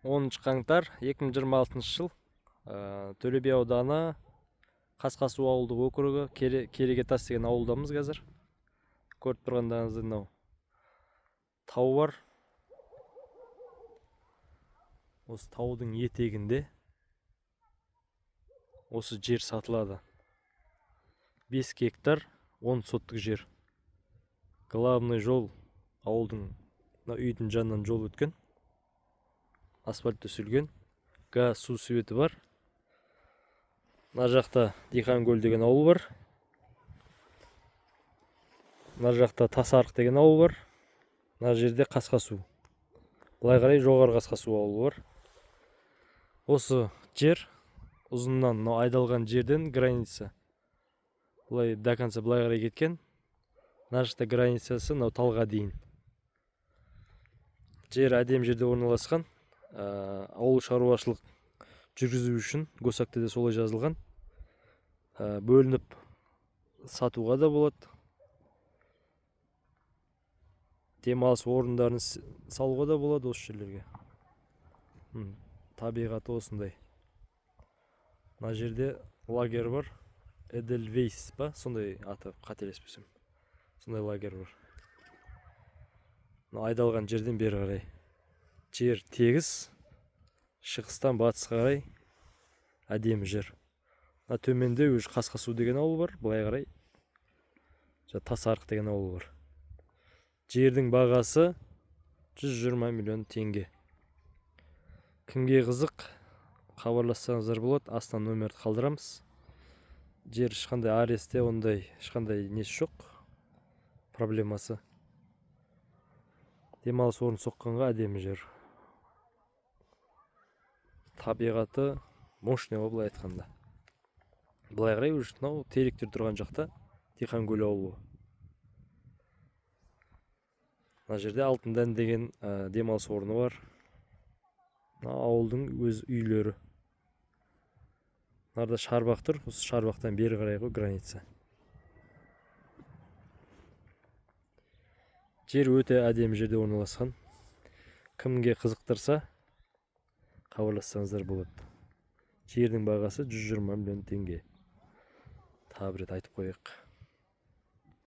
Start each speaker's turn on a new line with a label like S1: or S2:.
S1: 10 қаңтар 2026 жыл Төле би ауданы Қасқасу ауылдық округі Керегетас деген ауылдамыз қазір. Көріп тұрғандарыңыздай мынау тау бар. Осы таудың етегінде осы жер сатылады. 5 гектар 10 соттық жер. Главный жол ауылдың үйдің жанынан жол өткен. Асфальт төселген. Газ, су, светі бар. Мына жақта Диханкөл деген ауыл бар. Мына жақта Тасарық деген ауыл бар. Мына жерде Қасқасу. Былай қарай жоғары Қасқасу ауылы бар. Осы жер ұзыннан айдалған жерден граница. Былай до конца былай қарай кеткен. Мына жақта границасы мынау талға дейін. Жер әдем жерде орналасқан. Ауыл шаруашылық жүргізу үшін госактіде солай жазылған. Бөлініп сатуға да болады. Демалыс орындарын салуға да болады осы жерлерге. Табиғаты осындай. Мына жерде лагер бар. Эдельвейс ба? Сондай аты, қателеспесем. Сондай лагер бар. Айдалған жерден бері қарай. Жер тегіс. Шығыстан батысқа қарай әдемі жер. Төменде өз Қасқасу деген ауыл бар. Былай қарай Тасарық деген ауыл бар. Жердің бағасы 120 миллион теңге. Кімге қызық, хабарлассаңыздар болады. Астан нөмірді қалдырамыз. Жер ешқандай аресте, ондай ешқандай несі жоқ. Проблемасы. Демалыс орын соққанға әдемі жер. Табиғаты мощный былай айтқанда. Былай қарай мынау теректер тұрған жақта Диханкөл ауылы. Мына жерде Алтындән деген демалыс орны бар. Ауылдың өз үйлері. Мынарда шарбақ тұр. Осы шарбақтан бері қарайғы граница. Жер өте әдемі жерде орналасқан. Кімге қызықтырса, хабарлассаңыздар болады. Жердің бағасы 120 миллион теңге. Тағы бір рет айтып қояйық.